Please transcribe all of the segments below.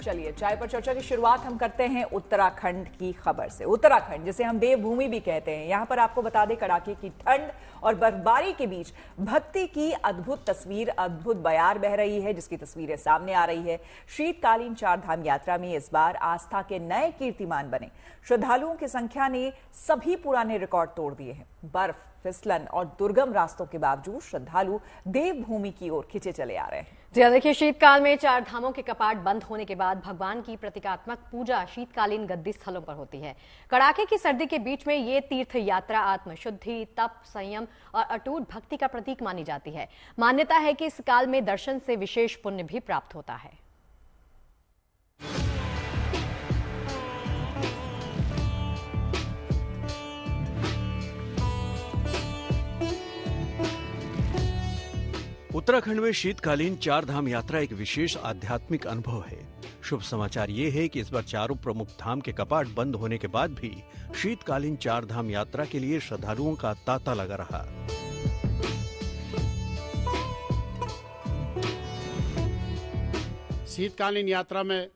चलिए चाय पर चर्चा की शुरुआत हम करते हैं उत्तराखंड की खबर से। उत्तराखंड जिसे हम देवभूमि भी कहते हैं, यहाँ पर आपको बता दें कड़ाके की ठंड और बर्फबारी के बीच भक्ति की अद्भुत तस्वीर, अद्भुत बयार बह रही है, जिसकी तस्वीरें सामने आ रही है। शीतकालीन चार धाम यात्रा में इस बार आस्था के नए कीर्तिमान बने। श्रद्धालुओं की संख्या ने सभी पुराने रिकॉर्ड तोड़ दिए हैं। बर्फ, फिसलन और दुर्गम रास्तों के बावजूद श्रद्धालु देवभूमि की ओर खिंचे चले आ रहे हैं। जी देखिए, शीतकाल में चार धामों के कपाट बंद होने के बाद भगवान की प्रतीकात्मक पूजा शीतकालीन गद्दी स्थलों पर होती है। कड़ाके की सर्दी के बीच में ये तीर्थ यात्रा आत्मशुद्धि, तप, संयम और अटूट भक्ति का प्रतीक मानी जाती है। मान्यता है कि इस काल में दर्शन से विशेष पुण्य भी प्राप्त होता है। उत्तराखंड में शीतकालीन चार धाम यात्रा एक विशेष आध्यात्मिक अनुभव है। शुभ समाचार ये है कि इस बार चारों प्रमुख धाम के कपाट बंद होने के बाद भी शीतकालीन चार धाम यात्रा के लिए श्रद्धालुओं का तांता लगा रहा। शीतकालीन यात्रा में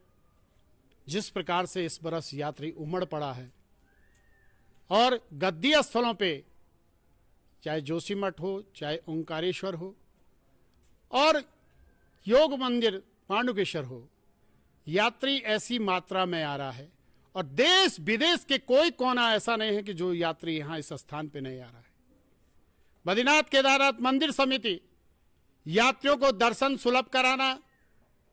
जिस प्रकार से इस बरस यात्री उमड़ पड़ा है और गद्दी स्थलों पे चाहे जोशीमठ हो, चाहे ओंकारेश्वर हो और योग मंदिर पांडुकेश्वर हो, यात्री ऐसी मात्रा में आ रहा है और देश विदेश के कोई कोना ऐसा नहीं है कि जो यात्री यहाँ इस स्थान पे नहीं आ रहा है। बद्रीनाथ केदारनाथ मंदिर समिति यात्रियों को दर्शन सुलभ कराना,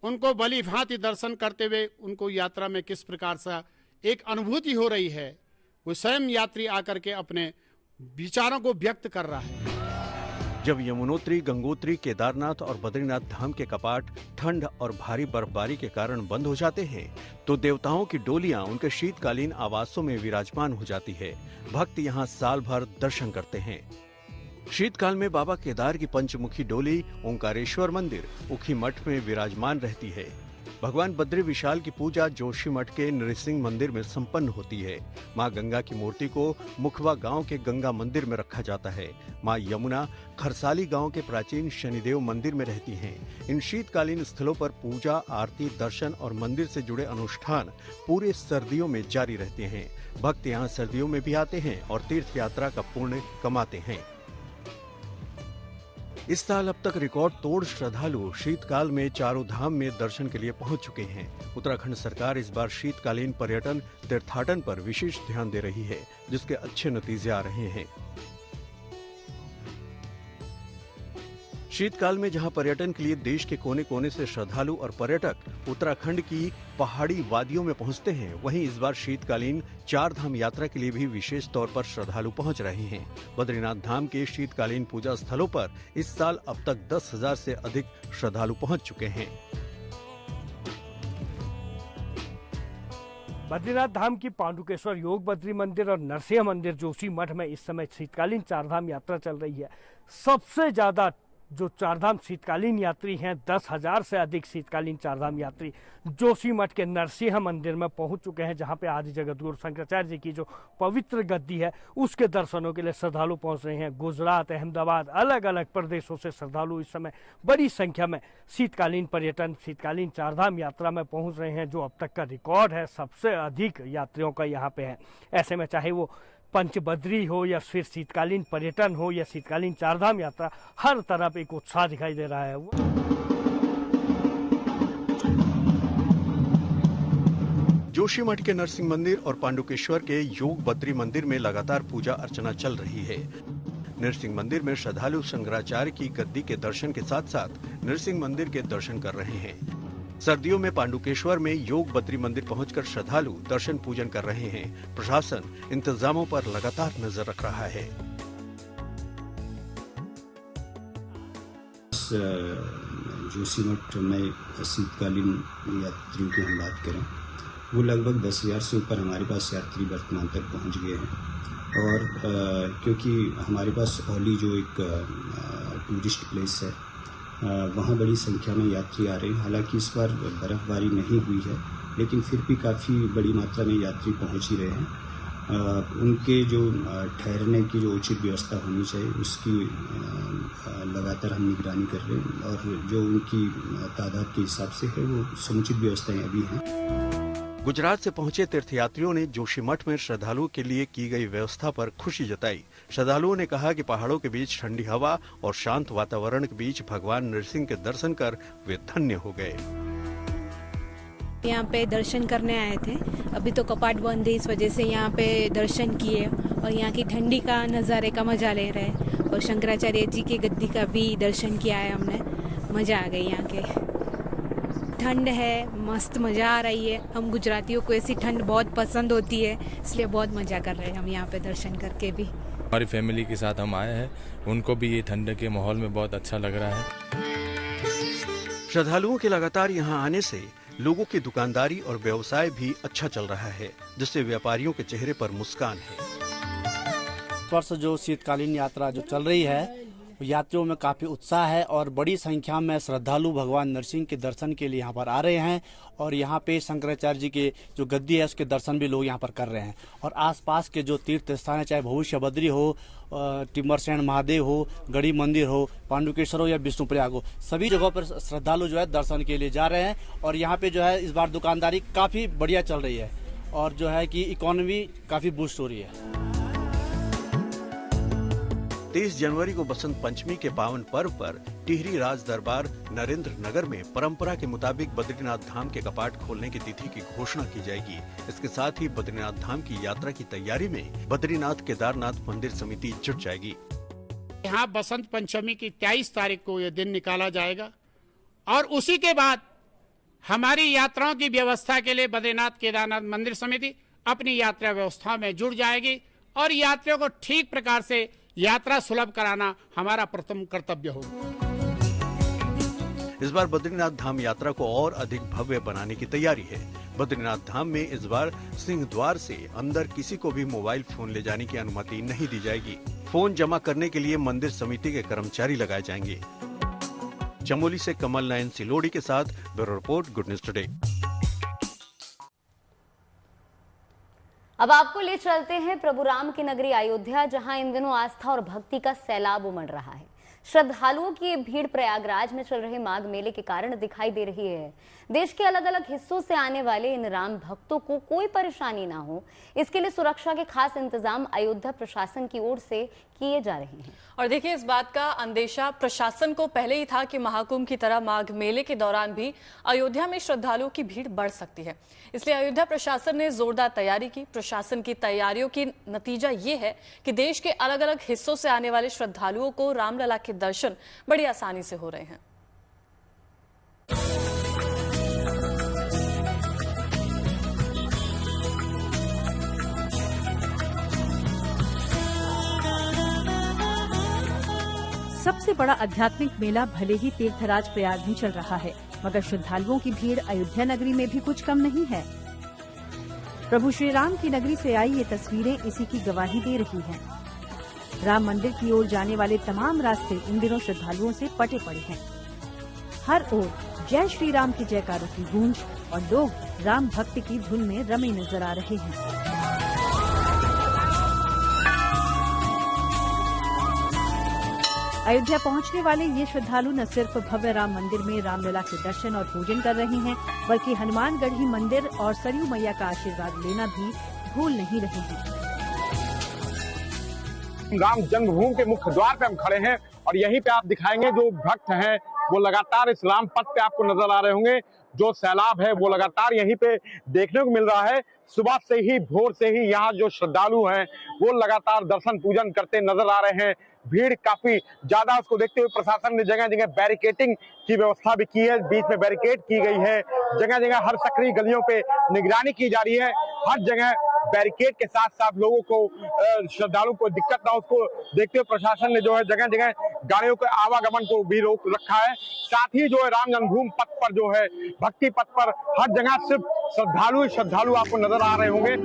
उनको भली भांति दर्शन करते हुए उनको यात्रा में किस प्रकार से एक अनुभूति हो रही है, वो स्वयं यात्री आकर के अपने विचारों को व्यक्त कर रहा है। जब यमुनोत्री, गंगोत्री, केदारनाथ और बद्रीनाथ धाम के कपाट ठंड और भारी बर्फबारी के कारण बंद हो जाते हैं, तो देवताओं की डोलियां उनके शीतकालीन आवासों में विराजमान हो जाती है। भक्त यहां साल भर दर्शन करते हैं। शीतकाल में बाबा केदार की पंचमुखी डोली ओंकारेश्वर मंदिर उखी मठ में विराजमान रहती है। भगवान बद्री विशाल की पूजा जोशीमठ के नृसिंह मंदिर में संपन्न होती है। मां गंगा की मूर्ति को मुखवा गांव के गंगा मंदिर में रखा जाता है। मां यमुना खरसाली गांव के प्राचीन शनिदेव मंदिर में रहती हैं। इन शीतकालीन स्थलों पर पूजा, आरती, दर्शन और मंदिर से जुड़े अनुष्ठान पूरे सर्दियों में जारी रहते हैं। भक्त यहाँ सर्दियों में भी आते हैं और तीर्थ यात्रा का पुण्य कमाते हैं। इस साल अब तक रिकॉर्ड तोड़ श्रद्धालु शीतकाल में चारों धाम में दर्शन के लिए पहुंच चुके हैं। उत्तराखंड सरकार इस बार शीतकालीन पर्यटन तीर्थाटन पर विशेष ध्यान दे रही है, जिसके अच्छे नतीजे आ रहे हैं। शीतकाल में जहां पर्यटन के लिए देश के कोने कोने से श्रद्धालु और पर्यटक उत्तराखंड की पहाड़ी वादियों में पहुंचते हैं, वहीं इस बार शीतकालीन चार धाम यात्रा के लिए भी विशेष तौर पर श्रद्धालु पहुंच रहे हैं। बद्रीनाथ धाम के शीतकालीन पूजा स्थलों पर इस साल अब तक 10,000 से अधिक श्रद्धालु पहुंच चुके हैं। बद्रीनाथ धाम की पांडुकेश्वर, योग बद्री मंदिर और नरसिंह मंदिर जोशीमठ में इस समय शीतकालीन चारधाम यात्रा चल रही है। सबसे ज्यादा जो चारधाम शीतकालीन यात्री हैं, 10,000 से अधिक शीतकालीन चारधाम यात्री जोशीमठ के नरसिंह मंदिर में पहुंच चुके हैं, जहां पे आदि जगतगुरु शंकराचार्य जी की जो पवित्र गद्दी है उसके दर्शनों के लिए श्रद्धालु पहुंच रहे हैं। गुजरात, अहमदाबाद, अलग अलग प्रदेशों से श्रद्धालु इस समय बड़ी संख्या में शीतकालीन पर्यटन, शीतकालीन चारधाम यात्रा में पहुंच रहे हैं, जो अब तक का रिकॉर्ड है, सबसे अधिक यात्रियों का यहाँ पे है। ऐसे में चाहे वो पंचबद्री हो या फिर शीतकालीन पर्यटन हो या शीतकालीन चारधाम यात्रा, हर तरफ एक उत्साह दिखाई दे रहा है। जोशीमठ के नरसिंह मंदिर और पांडुकेश्वर के योग बद्री मंदिर में लगातार पूजा अर्चना चल रही है। नरसिंह मंदिर में श्रद्धालु शंकराचार्य की गद्दी के दर्शन के साथ साथ नरसिंह मंदिर के दर्शन कर रहे हैं। सर्दियों में पांडुकेश्वर में योग बद्री मंदिर पहुंचकर श्रद्धालु दर्शन पूजन कर रहे हैं। प्रशासन इंतजामों पर लगातार नजर रख रहा है। जोशीमठ में शीतकालीन यात्रियों की हम बात करें, वो लगभग 10,000 से ऊपर हमारे पास यात्री वर्तमान तक पहुंच गए हैं। और क्योंकि हमारे पास औली जो एक टूरिस्ट प्लेस है, वहाँ बड़ी संख्या में यात्री आ रहे हैं। हालांकि इस बार बर्फबारी नहीं हुई है, लेकिन फिर भी काफ़ी बड़ी मात्रा में यात्री पहुँच ही रहे हैं। उनके जो ठहरने की जो उचित व्यवस्था होनी चाहिए उसकी लगातार हम निगरानी कर रहे हैं और जो उनकी तादाद के हिसाब से है वो समुचित व्यवस्थाएं अभी हैं। गुजरात से पहुंचे तीर्थयात्रियों ने जोशीमठ में श्रद्धालुओं के लिए की गई व्यवस्था पर खुशी जताई। श्रद्धालुओं ने कहा कि पहाड़ों के बीच ठंडी हवा और शांत वातावरण के बीच भगवान नरसिंह के दर्शन कर वे धन्य हो गए। यहाँ पे दर्शन करने आए थे, अभी तो कपाट बंद है, इस वजह से यहाँ पे दर्शन किए और यहाँ की ठंडी का नज़ारे का मजा ले रहे हैं और शंकराचार्य जी की गद्दी का भी दर्शन किया है हमने। मज़ा आ गई यहाँ के, ठंड है, मस्त मज़ा आ रही है। हम गुजरातियों को ऐसी ठंड बहुत पसंद होती है, इसलिए बहुत मज़ा कर रहे हैं हम यहाँ पे दर्शन करके भी। हमारी फैमिली के साथ हम आए हैं, उनको भी ये ठंड के माहौल में बहुत अच्छा लग रहा है। श्रद्धालुओं के लगातार यहाँ आने से लोगों की दुकानदारी और व्यवसाय भी अच्छा चल रहा है, जिससे व्यापारियों के चेहरे पर मुस्कान है। इस वर्ष जो शीतकालीन यात्रा जो चल रही है, यात्रियों में काफ़ी उत्साह है और बड़ी संख्या में श्रद्धालु भगवान नरसिंह के दर्शन के लिए यहाँ पर आ रहे हैं और यहाँ पे शंकराचार्य जी के जो गद्दी है उसके दर्शन भी लोग यहाँ पर कर रहे हैं। और आसपास के जो तीर्थ स्थान है, चाहे भविष्य बद्री हो, टिम्बरसैंण महादेव हो, गढ़ी मंदिर हो, पांडुकेश्वर हो या विष्णुप्रयाग हो, सभी जगहों पर श्रद्धालु जो है दर्शन के लिए जा रहे हैं। और यहाँ पे जो है इस बार दुकानदारी काफ़ी बढ़िया चल रही है और जो है कि इकोनॉमी काफ़ी बूस्ट हो रही है। 23 जनवरी को बसंत पंचमी के पावन पर्व पर टिहरी राज दरबार नरेंद्र नगर में परंपरा के मुताबिक बद्रीनाथ धाम के कपाट खोलने की तिथि की घोषणा की जाएगी। इसके साथ ही बद्रीनाथ धाम की यात्रा की तैयारी में बद्रीनाथ केदारनाथ मंदिर समिति जुट जाएगी। यहाँ बसंत पंचमी की 23 तारीख को यह दिन निकाला जाएगा और उसी के बाद हमारी यात्राओं की व्यवस्था के लिए बद्रीनाथ केदारनाथ मंदिर समिति अपनी यात्रा व्यवस्था में जुड़ जाएगी और यात्रियों को ठीक प्रकार से यात्रा सुलभ कराना हमारा प्रथम कर्तव्य होगा। इस बार बद्रीनाथ धाम यात्रा को और अधिक भव्य बनाने की तैयारी है। बद्रीनाथ धाम में इस बार सिंह द्वार से अंदर किसी को भी मोबाइल फोन ले जाने की अनुमति नहीं दी जाएगी। फोन जमा करने के लिए मंदिर समिति के कर्मचारी लगाए जाएंगे। चमोली से कमल नयन सिलोड़ी के साथ bureau report, good news today. अब आपको ले चलते हैं प्रभु राम की नगरी अयोध्या, जहां इन दिनों आस्था और भक्ति का सैलाब उमड़ रहा है। श्रद्धालुओं की ये भीड़ प्रयागराज में चल रहे माघ मेले के कारण दिखाई दे रही है। देश के अलग अलग हिस्सों से आने वाले इन राम भक्तों को कोई परेशानी ना हो, इसके लिए सुरक्षा के खास इंतजाम अयोध्या प्रशासन की ओर से किए जा रहे हैं। और देखिए, इस बात का अंदेशा प्रशासन को पहले ही था कि महाकुंभ की तरह माघ मेले के दौरान भी अयोध्या में श्रद्धालुओं की भीड़ बढ़ सकती है। इसलिए अयोध्या प्रशासन ने जोरदार तैयारी की। प्रशासन की तैयारियों की नतीजा ये है कि देश के अलग अलग हिस्सों से आने वाले श्रद्धालुओं को रामलला के दर्शन बड़ी आसानी से हो रहे हैं। सबसे बड़ा आध्यात्मिक मेला भले ही तीर्थराज प्रयाग में चल रहा है, मगर श्रद्धालुओं की भीड़ अयोध्या नगरी में भी कुछ कम नहीं है। प्रभु श्री राम की नगरी से आई ये तस्वीरें इसी की गवाही दे रही हैं। राम मंदिर की ओर जाने वाले तमाम रास्ते इन दिनों श्रद्धालुओं से पटे पड़े हैं। हर ओर जय श्री राम की जयकारों की गूंज और लोग राम भक्ति की धुन में रमे नजर आ रहे हैं। अयोध्या पहुंचने वाले ये श्रद्धालु न सिर्फ भव्य राम मंदिर में रामलला के दर्शन और पूजन कर रहे हैं, बल्कि हनुमानगढ़ी मंदिर और सरयू मैया का आशीर्वाद लेना भी भूल नहीं रहे हैं। राम जन्मभूमि के मुख्य द्वार पे हम खड़े हैं और यहीं पे आप दिखाएंगे जो भक्त हैं वो लगातार इस राम पथ पे आपको नजर आ रहे होंगे। जो सैलाब है वो लगातार यहीं पे देखने को मिल रहा है। सुबह से ही, भोर से ही यहाँ जो श्रद्धालु हैं वो लगातार दर्शन पूजन करते नजर आ रहे हैं। भीड़ काफी ज्यादा, उसको देखते हुए प्रशासन ने जगह जगह बैरिकेटिंग की व्यवस्था भी की है। बीच में बैरिकेड की गई है, जगह जगह हर सकरी गलियों पे निगरानी की जा रही है। हर जगह बैरिकेड के साथ साथ लोगों को, श्रद्धालुओं को दिक्कत ना हो, उसको देखते हुए प्रशासन ने जो है जगह जगह गाड़ियों के आवागमन को भी रोक रखा है। साथ ही जो है राम जन्मभूमि पथ पर जो है, भक्ति पथ पर हर जगह सिर्फ श्रद्धालु आपको नजर आ रहे होंगे।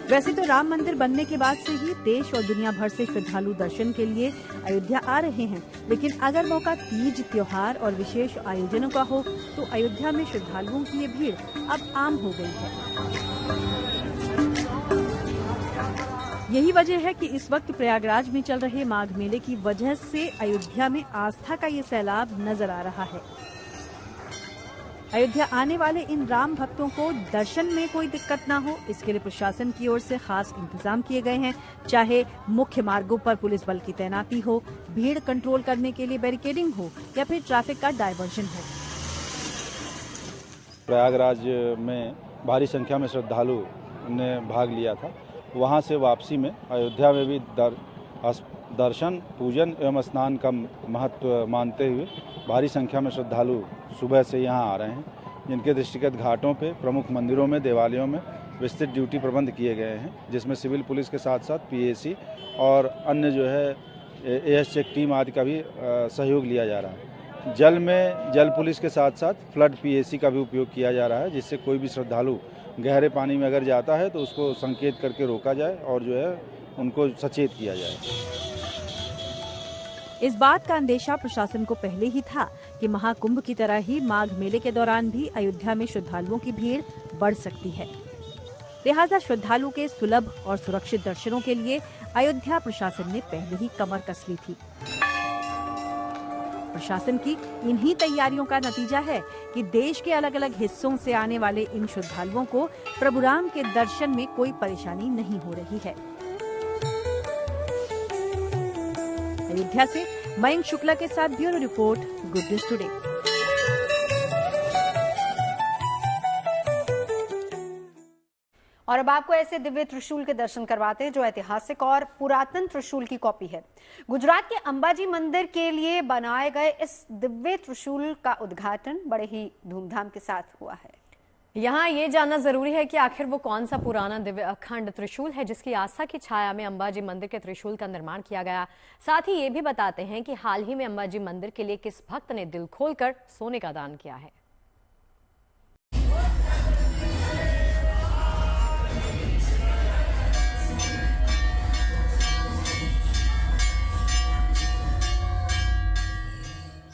वैसे तो राम मंदिर बनने के बाद से ही देश और दुनिया भर से श्रद्धालु दर्शन के लिए अयोध्या आ रहे हैं, लेकिन अगर मौका तीज, त्योहार और विशेष आयोजनों का हो तो अयोध्या में श्रद्धालुओं की ये भीड़ अब आम हो गई है। यही वजह है कि इस वक्त प्रयागराज में चल रहे माघ मेले की वजह से अयोध्या में आस्था का ये सैलाब नजर आ रहा है। अयोध्या आने वाले इन राम भक्तों को दर्शन में कोई दिक्कत ना हो, इसके लिए प्रशासन की ओर से खास इंतजाम किए गए हैं। चाहे मुख्य मार्गों पर पुलिस बल की तैनाती हो, भीड़ कंट्रोल करने के लिए बैरिकेडिंग हो या फिर ट्रैफिक का डायवर्जन हो। प्रयागराज में भारी संख्या में श्रद्धालु ने भाग लिया था। वहां से वापसी में अयोध्या में भी दर्शन, पूजन एवं स्नान का महत्व मानते हुए भारी संख्या में श्रद्धालु सुबह से यहां आ रहे हैं, जिनके दृष्टिगत घाटों पे, प्रमुख मंदिरों में, देवालयों में विस्तृत ड्यूटी प्रबंध किए गए हैं, जिसमें सिविल पुलिस के साथ साथ पीएसी और अन्य जो है एएस चेक टीम आदि का भी सहयोग लिया जा रहा है। जल में जल पुलिस के साथ साथ फ्लड पीएसी का भी उपयोग किया जा रहा है, जिससे कोई भी श्रद्धालु गहरे पानी में अगर जाता है तो उसको संकेत करके रोका जाए और जो है उनको सचेत किया जाए। इस बात का अंदेशा प्रशासन को पहले ही था कि महाकुंभ की तरह ही माघ मेले के दौरान भी अयोध्या में श्रद्धालुओं की भीड़ बढ़ सकती है। लिहाजा श्रद्धालु के सुलभ और सुरक्षित दर्शनों के लिए अयोध्या प्रशासन ने पहले ही कमर कस ली थी। प्रशासन की इन्हीं तैयारियों का नतीजा है कि देश के अलग अलग हिस्सों से आने वाले इन श्रद्धालुओं को प्रभु राम के दर्शन में कोई परेशानी नहीं हो रही है। अयोध्या से मयंक शुक्ला के साथ bureau report, good news today. और अब आपको ऐसे दिव्य त्रिशूल के दर्शन करवाते हैं जो ऐतिहासिक और पुरातन त्रिशूल की कॉपी है। गुजरात के अंबाजी मंदिर के लिए बनाए गए इस दिव्य त्रिशूल का उद्घाटन बड़े ही धूमधाम के साथ हुआ है। यहाँ ये जानना जरूरी है कि आखिर वो कौन सा पुराना दिव्य अखंड त्रिशूल है जिसकी आस्था की छाया में अंबाजी मंदिर के त्रिशूल का निर्माण किया गया। साथ ही ये भी बताते हैं कि हाल ही में अंबाजी मंदिर के लिए किस भक्त ने दिल खोलकर सोने का दान किया है।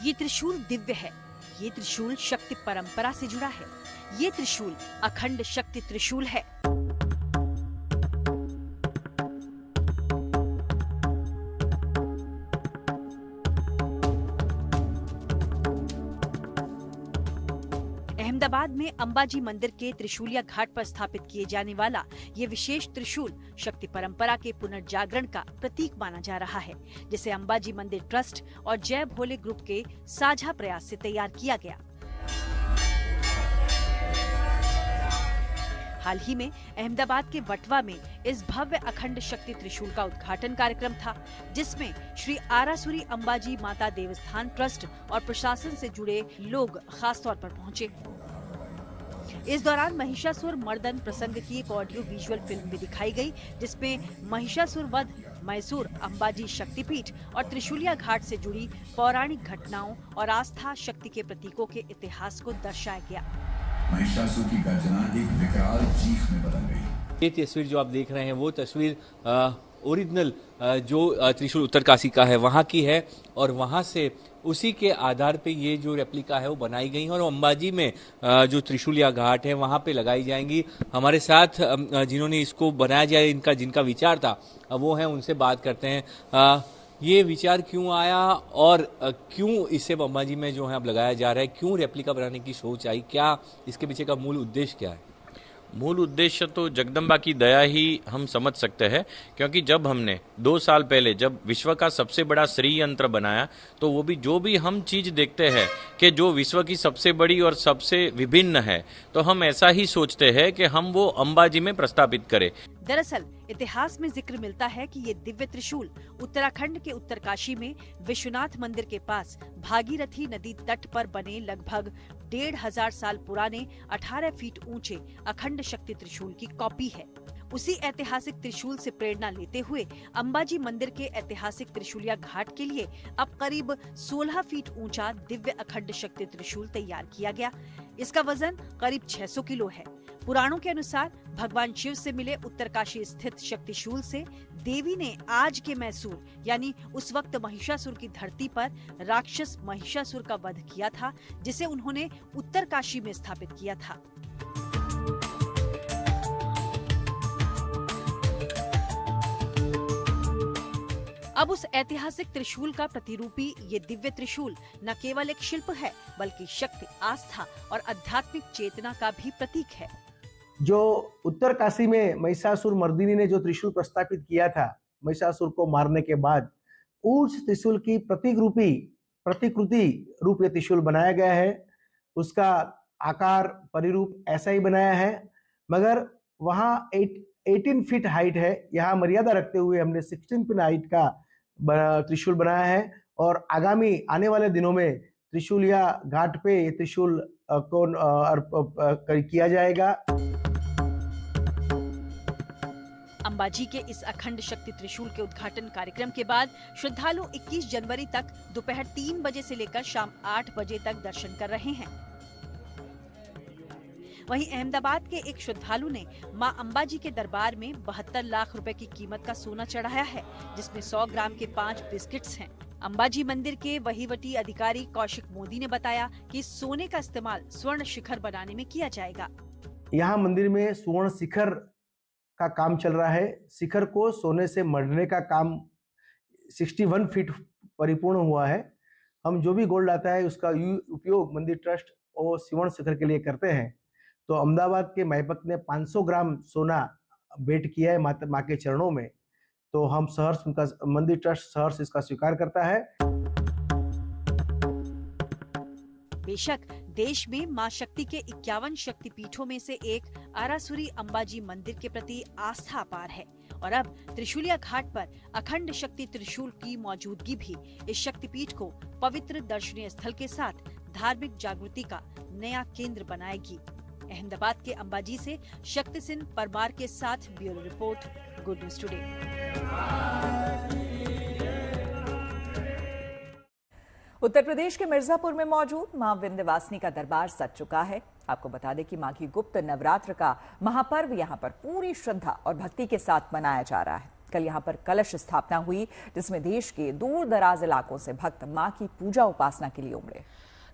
ये त्रिशूल दिव्य है। ये त्रिशूल शक्ति परंपरा से जुड़ा है। ये त्रिशूल अखंड शक्ति त्रिशूल है। अहमदाबाद में अंबाजी मंदिर के त्रिशूलिया घाट पर स्थापित किए जाने वाला ये विशेष त्रिशूल शक्ति परंपरा के पुनर्जागरण का प्रतीक माना जा रहा है, जिसे अंबाजी मंदिर ट्रस्ट और जय भोले ग्रुप के साझा प्रयास से तैयार किया गया। हाल ही में अहमदाबाद के वटवा में इस भव्य अखंड शक्ति त्रिशूल का उद्घाटन कार्यक्रम था, जिसमें श्री आरासुरी अंबाजी माता देवस्थान ट्रस्ट और प्रशासन से जुड़े लोग खास तौर पर पहुंचे। इस दौरान महिषासुर मर्दन प्रसंग की एक ऑडियो विजुअल फिल्म भी दिखाई गई, जिसमें महिषासुर वध, मैसूर, अंबाजी शक्तिपीठ और त्रिशूलिया घाट से जुड़ी पौराणिक घटनाओं और आस्था, शक्ति के प्रतीकों के इतिहास को दर्शाया गया। महिषासुर की गर्जना एक विकराल चीख में बदल गई। ये तस्वीर जो आप देख रहे हैं वो तस्वीर ओरिजिनल जो त्रिशूल उत्तरकाशी का है वहाँ की है, और वहाँ से उसी के आधार पे ये जो रेप्लिका है वो बनाई गई है और अंबाजी में जो त्रिशूलिया घाट है वहाँ पे लगाई जाएंगी। हमारे साथ जिन्होंने इसको बनाया जाए जिनका विचार था वो है, उनसे बात करते हैं। ये विचार क्यों आया और क्यों इसे अंबाजी में जो है अब लगाया जा रहा है, क्यों रेप्लिका बनाने की सोच आई, क्या इसके पीछे का मूल उद्देश्य क्या है? मूल उद्देश्य तो जगदम्बा की दया ही हम समझ सकते हैं, क्योंकि जब हमने 2 साल पहले जब विश्व का सबसे बड़ा श्री यंत्र बनाया तो वो भी जो भी हम चीज देखते हैं कि जो विश्व की सबसे बड़ी और सबसे विभिन्न है, तो हम ऐसा ही सोचते हैं कि हम वो अंबाजी में प्रस्तापित करें। दरअसल इतिहास में जिक्र मिलता है कि ये दिव्य त्रिशूल उत्तराखंड के उत्तरकाशी में विश्वनाथ मंदिर के पास भागीरथी नदी तट पर बने लगभग 1500 साल पुराने 18 फीट ऊंचे अखंड शक्ति त्रिशूल की कॉपी है। उसी ऐतिहासिक त्रिशूल से प्रेरणा लेते हुए अंबाजी मंदिर के ऐतिहासिक त्रिशूलिया घाट के लिए अब करीब 16 फीट ऊंचा दिव्य अखंड शक्ति त्रिशूल तैयार किया गया। इसका वजन करीब 600 किलो है। पुराणों के अनुसार भगवान शिव से मिले उत्तरकाशी स्थित शक्तिशूल से देवी ने आज के मैसूर यानी उस वक्त महिषासुर की धरती पर राक्षस महिषासुर का वध किया था, जिसे उन्होंने उत्तरकाशी में स्थापित किया था। अब उस ऐतिहासिक त्रिशूल का प्रतिरूपी ये दिव्य त्रिशूल न केवल एक शिल्प है, बल्कि शक्ति, आस्था और आध्यात्मिक चेतना का भी प्रतीक है। जो उत्तरकाशी में महिषासुर मर्दिनी ने जो त्रिशूल प्रस्थापित किया था महिषासुर को मारने के बाद, उस त्रिशूल की प्रतिकृति रूप ये त्रिशूल बनाया गया है। उसका आकार परिरूप ऐसा ही बनाया है, मगर वहाँ 18 फीट हाइट है। यहाँ मर्यादा रखते हुए हमने 16 फीट हाइट का त्रिशूल बनाया है और आगामी आने वाले दिनों में त्रिशूल या घाट पे ये त्रिशूल को किया जाएगा। अंबाजी के इस अखंड शक्ति त्रिशूल के उद्घाटन कार्यक्रम के बाद श्रद्धालु 21 जनवरी तक दोपहर 3 बजे से लेकर शाम 8 बजे तक दर्शन कर रहे हैं। वहीं अहमदाबाद के एक श्रद्धालु ने मां अंबाजी के दरबार में 72 लाख रुपए की कीमत का सोना चढ़ाया है, जिसमें 100 ग्राम के 5 बिस्किट्स हैं। अंबाजी मंदिर के वहीवटी अधिकारी कौशिक मोदी ने बताया कि सोने का इस्तेमाल स्वर्ण शिखर बनाने में किया जाएगा। यहाँ मंदिर में स्वर्ण शिखर का काम चल रहा है। शिखर को सोने से मढ़ने का काम 61 फीट परिपूर्ण हुआ है। हम जो भी गोल्ड आता है उसका उपयोग मंदिर ट्रस्ट और स्वर्ण शिखर के लिए करते हैं। तो अहमदाबाद के महपत ने 500 ग्राम सोना भेंट किया है मां के चरणों में। तो हम सहर्ष उनका मंदिर ट्रस्ट सहर्ष इसका स्वीकार करता है। बेशक देश में मां शक्ति के 51 शक्तिपीठों में से एक आरासुरी अंबाजी मंदिर के प्रति आस्था अपार है और अब त्रिशूलिया घाट पर अखंड शक्ति त्रिशूल की मौजूदगी भी इस शक्तिपीठ को पवित्र दर्शनीय स्थल के साथ धार्मिक जागृति का नया केंद्र बनाएगी। अहमदाबाद के अंबाजी से शक्ति सिंह परमार के साथ bureau report, good news today. Uttar Pradesh के मिर्जापुर में मौजूद मां विंध्यवासिनी का दरबार सज चुका है। आपको बता दें कि माघी गुप्त नवरात्र का महापर्व यहां पर पूरी श्रद्धा और भक्ति के साथ मनाया जा रहा है। कल यहां पर कलश स्थापना हुई, जिसमें देश के दूर दराज इलाकों से भक्त मां की पूजा उपासना के लिए उमड़े।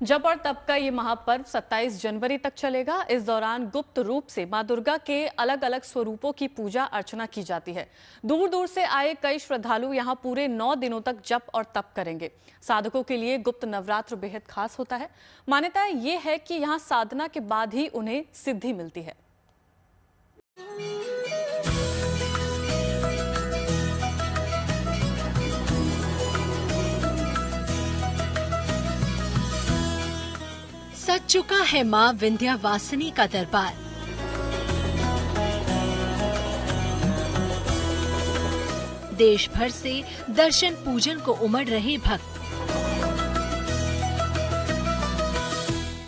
जप और तप का ये महापर्व 27 जनवरी तक चलेगा। इस दौरान गुप्त रूप से मां दुर्गा के अलग अलग स्वरूपों की पूजा अर्चना की जाती है। दूर दूर से आए कई श्रद्धालु यहां पूरे 9 दिनों तक जप और तप करेंगे। साधकों के लिए गुप्त नवरात्र बेहद खास होता है। मान्यता ये है कि यहां साधना के बाद ही उन्हें सिद्धि मिलती है। सज चुका है मां विंध्यवासिनी का दरबार। देश भर से दर्शन पूजन को उमड़ रहे भक्त।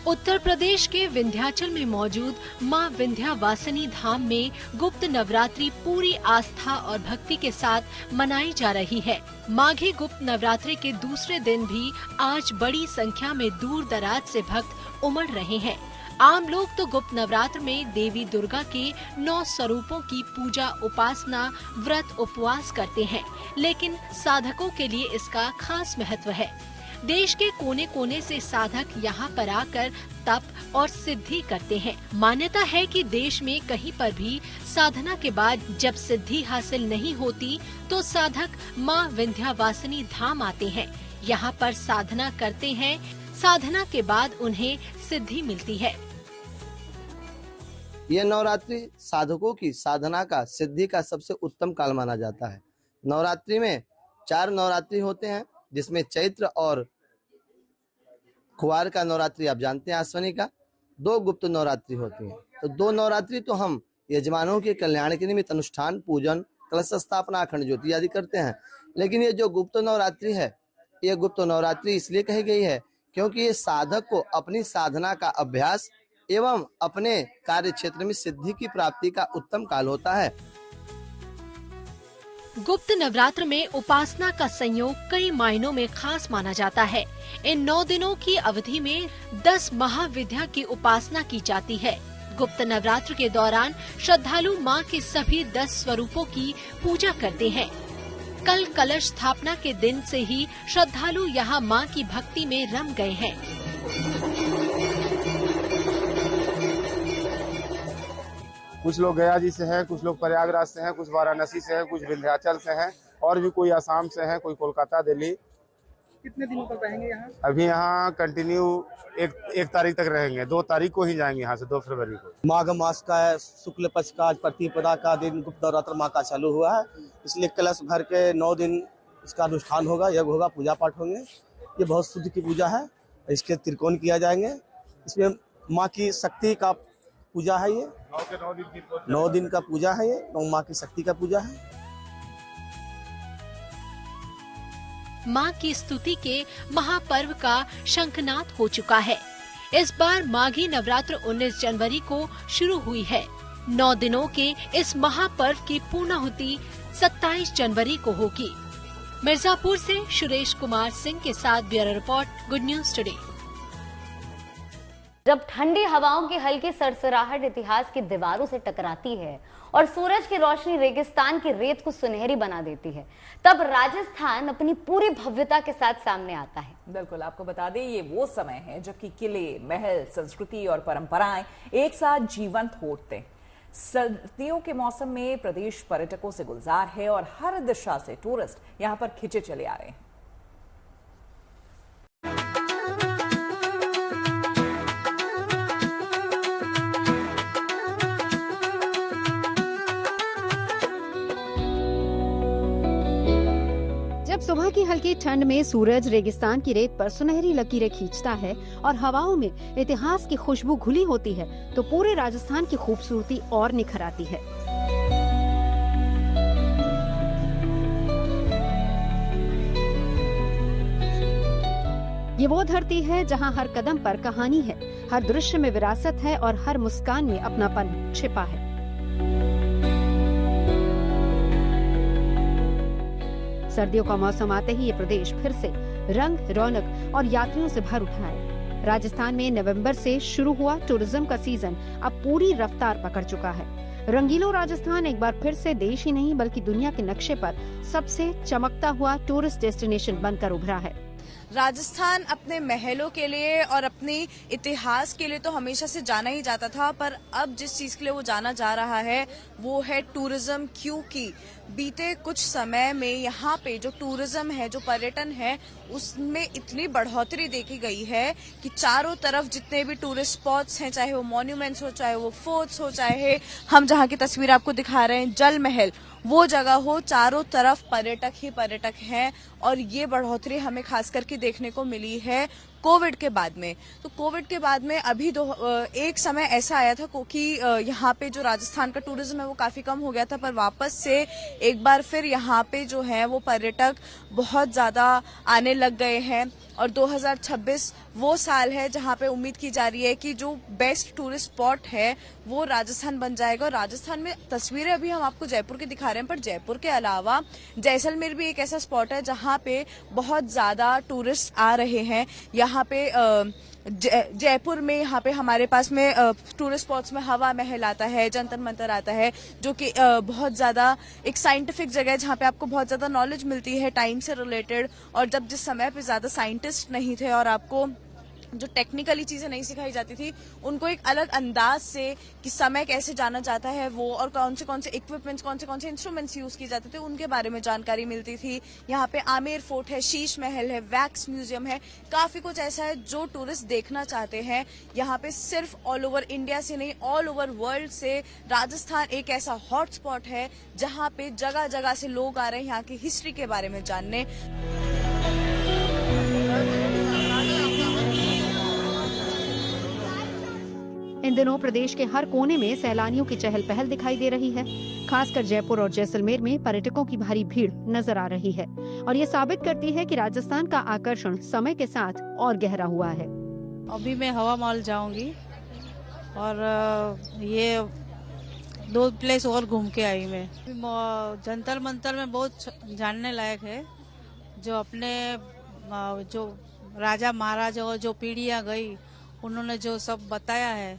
उत्तर प्रदेश के विंध्याचल में मौजूद मां विंध्यवासिनी धाम में गुप्त नवरात्रि पूरी आस्था और भक्ति के साथ मनाई जा रही है। माघी गुप्त नवरात्रि के दूसरे दिन भी आज बड़ी संख्या में दूर दराज से भक्त उमड़ रहे हैं। आम लोग तो गुप्त नवरात्र में देवी दुर्गा के 9 स्वरूपों की पूजा, उपासना, व्रत, उपवास करते हैं, लेकिन साधकों के लिए इसका खास महत्व है। देश के कोने कोने से साधक यहाँ पर आकर तप और सिद्धि करते हैं। मान्यता है कि देश में कहीं पर भी साधना के बाद जब सिद्धि हासिल नहीं होती तो साधक मां विंध्यवासिनी धाम आते हैं, यहाँ पर साधना करते हैं। साधना के बाद उन्हें सिद्धि मिलती है। यह नवरात्रि साधकों की साधना का, सिद्धि का सबसे उत्तम काल माना जाता है। नवरात्रि में 4 नवरात्रि होते हैं, जिसमें चैत्र और कुवार का नवरात्रि आप जानते हैं, आश्विनी का। 2 गुप्त नवरात्रि होती हैं। तो 2 नवरात्रि तो हम यजमानों के कल्याण के निमित्त अनुष्ठान, पूजन, कलश स्थापना, अखंड ज्योति आदि करते हैं। लेकिन ये जो गुप्त नवरात्रि है, ये गुप्त नवरात्रि इसलिए कही गई है क्योंकि ये साधक को अपनी साधना का अभ्यास एवं अपने कार्य क्षेत्र में सिद्धि की प्राप्ति का उत्तम काल होता है। गुप्त नवरात्र में उपासना का संयोग कई मायनों में खास माना जाता है। इन 9 दिनों की अवधि में 10 महाविद्या की उपासना की जाती है। गुप्त नवरात्र के दौरान श्रद्धालु मां के सभी 10 स्वरूपों की पूजा करते हैं। कल कलश स्थापना के दिन से ही श्रद्धालु यहां मां की भक्ति में रम गए हैं। कुछ लोग गया जी से हैं, कुछ लोग प्रयागराज से हैं, कुछ वाराणसी से हैं, कुछ विंध्याचल से हैं और भी कोई असम से हैं, कोई कोलकाता, दिल्ली। कितने दिनों तक रहेंगे यहाँ? अभी यहाँ कंटिन्यू एक तारीख तक रहेंगे। 2 तारीख को ही जाएंगे यहाँ से, 2 फरवरी को। माघ मास का शुक्ल पक्ष का प्रतिपदा का दिन गुप्त नवरात्र माह का चालू हुआ है, इसलिए कलश भर के 9 दिन इसका अनुष्ठान होगा, यज्ञ होगा, पूजा पाठ होंगे। ये बहुत शुद्ध की पूजा है, इसके त्रिकोण किया जाएंगे। इसमें माँ की शक्ति का पूजा है, ये 9 दिन का पूजा है, ये माँ की शक्ति का पूजा है। मां की स्तुति के महापर्व का शंखनाद हो चुका है। इस बार माघी नवरात्र 19 जनवरी को शुरू हुई है। 9 दिनों के इस महापर्व की पूर्णाहुति 27 जनवरी को होगी। मिर्जापुर से सुरेश कुमार सिंह के साथ bureau report, good news today. जब ठंडी हवाओं की हल्की सरसराहट इतिहास की दीवारों से टकराती है और सूरज की रोशनी रेगिस्तान की रेत को सुनहरी बना देती है, तब राजस्थान अपनी पूरी भव्यता के साथ सामने आता है। बिल्कुल, आपको बता दें ये वो समय है जबकि किले, महल, संस्कृति और परंपराएं एक साथ जीवंत हो उठते हैं। सर्दियों के मौसम में प्रदेश पर्यटकों से गुलजार है और हर दिशा से टूरिस्ट यहां पर खिंचे चले आ रहे हैं। जब सुबह की हल्की ठंड में सूरज रेगिस्तान की रेत पर सुनहरी लकीरें खींचता है और हवाओं में इतिहास की खुशबू घुली होती है, तो पूरे राजस्थान की खूबसूरती और निखर आती है। ये वो धरती है जहां हर कदम पर कहानी है, हर दृश्य में विरासत है और हर मुस्कान में अपनापन छिपा है। सर्दियों का मौसम आते ही ये प्रदेश फिर से रंग, रौनक और यात्रियों से भर उठा है। राजस्थान में नवंबर से शुरू हुआ टूरिज्म का सीजन अब पूरी रफ्तार पकड़ चुका है। रंगीलो राजस्थान एक बार फिर से देश ही नहीं बल्कि दुनिया के नक्शे पर सबसे चमकता हुआ टूरिस्ट डेस्टिनेशन बनकर उभरा है। राजस्थान अपने महलों के लिए और अपने इतिहास के लिए तो हमेशा से जाना ही जाता था, पर अब जिस चीज के लिए वो जाना जा रहा है वो है टूरिज्म। क्योंकि बीते कुछ समय में यहाँ पे जो टूरिज्म है, जो पर्यटन है, उसमें इतनी बढ़ोतरी देखी गई है कि चारों तरफ जितने भी टूरिस्ट स्पॉट्स हैं, चाहे वो मॉन्यूमेंट्स हो, चाहे वो फोर्ट्स हो, चाहे हम जहाँ की तस्वीर आपको दिखा रहे हैं जल महल, वो जगह हो, चारों तरफ पर्यटक ही पर्यटक हैं। और ये बढ़ोतरी हमें खास करके देखने को मिली है कोविड के बाद में। तो कोविड के बाद में अभी एक समय ऐसा आया था कि यहाँ पे जो राजस्थान का टूरिज्म है वो काफी कम हो गया था, पर वापस से एक बार फिर यहाँ पे जो है वो पर्यटक बहुत ज्यादा आने लग गए हैं। और 2026 वो साल है जहाँ पे उम्मीद की जा रही है कि जो बेस्ट टूरिस्ट स्पॉट है वो राजस्थान बन जाएगा। और राजस्थान में तस्वीरें अभी हम आपको जयपुर की दिखा रहे हैं, पर जयपुर के अलावा जैसलमेर भी एक ऐसा स्पॉट है जहाँ पे बहुत ज्यादा टूरिस्ट आ रहे हैं। यहाँ पे जयपुर में यहाँ पे हमारे पास में टूरिस्ट स्पॉट्स में हवा महल आता है, जंतर मंतर आता है, जो कि बहुत ज्यादा एक साइंटिफिक जगह है जहाँ पे आपको बहुत ज्यादा नॉलेज मिलती है टाइम से रिलेटेड। और जब जिस समय पे ज्यादा साइंटिस्ट नहीं थे और आपको जो टेक्निकली चीजें नहीं सिखाई जाती थी, उनको एक अलग अंदाज से कि समय कैसे जाना जाता है वो, और कौन से इक्विपमेंट्स, कौन से इंस्ट्रूमेंट्स यूज किए जाते थे, उनके बारे में जानकारी मिलती थी। यहाँ पे आमेर फोर्ट है, शीश महल है, वैक्स म्यूजियम है, काफी कुछ ऐसा है जो टूरिस्ट देखना चाहते हैं। यहाँ पे सिर्फ ऑल ओवर इंडिया से नहीं, ऑल ओवर वर्ल्ड से राजस्थान एक ऐसा हॉट स्पॉट है जहाँ पे जगह जगह से लोग आ रहे हैं यहाँ की हिस्ट्री के बारे में जानने। इन दिनों प्रदेश के हर कोने में सैलानियों की चहल पहल दिखाई दे रही है। खासकर जयपुर और जैसलमेर में पर्यटकों की भारी भीड़ नजर आ रही है और ये साबित करती है कि राजस्थान का आकर्षण समय के साथ और गहरा हुआ है। अभी मैं हवा महल जाऊंगी और ये 2 प्लेस और घूम के आई मैं। जंतर मंतर में बहुत जानने लायक है, जो अपने जो राजा महाराजा और जो पीढ़ियां गई उन्होंने जो सब बताया है,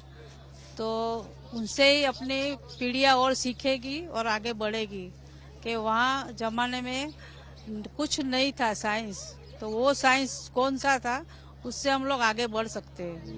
तो उनसे ही अपनी पीढ़ियाँ और सीखेगी और आगे बढ़ेगी कि वहाँ जमाने में कुछ नहीं था साइंस, तो वो साइंस कौन सा था, उससे हम लोग आगे बढ़ सकते हैं।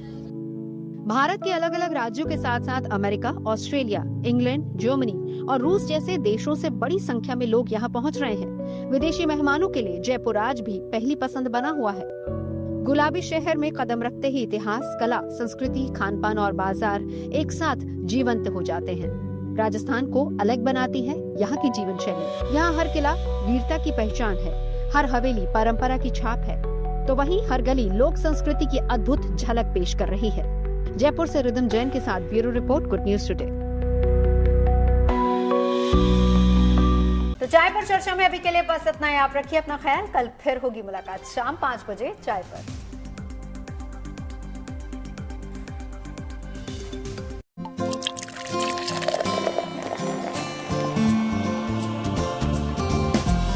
भारत के अलग अलग राज्यों के साथ साथ अमेरिका, ऑस्ट्रेलिया, इंग्लैंड, जर्मनी और रूस जैसे देशों से बड़ी संख्या में लोग यहाँ पहुँच रहे हैं। विदेशी मेहमानों के लिए जयपुर आज भी पहली पसंद बना हुआ है। गुलाबी शहर में कदम रखते ही इतिहास, कला, संस्कृति, खान-पान और बाजार एक साथ जीवंत हो जाते हैं। राजस्थान को अलग बनाती है यहाँ की जीवन शैली। यहाँ हर किला वीरता की पहचान है, हर हवेली परंपरा की छाप है, तो वहीं हर गली लोक संस्कृति की अद्भुत झलक पेश कर रही है। जयपुर से रिदम जैन के साथ bureau report, good news today. तो चाय पर चर्चा में अभी के लिए बस इतना ही। आप रखिए अपना ख्याल। कल फिर होगी मुलाकात शाम 5 बजे चाय पर।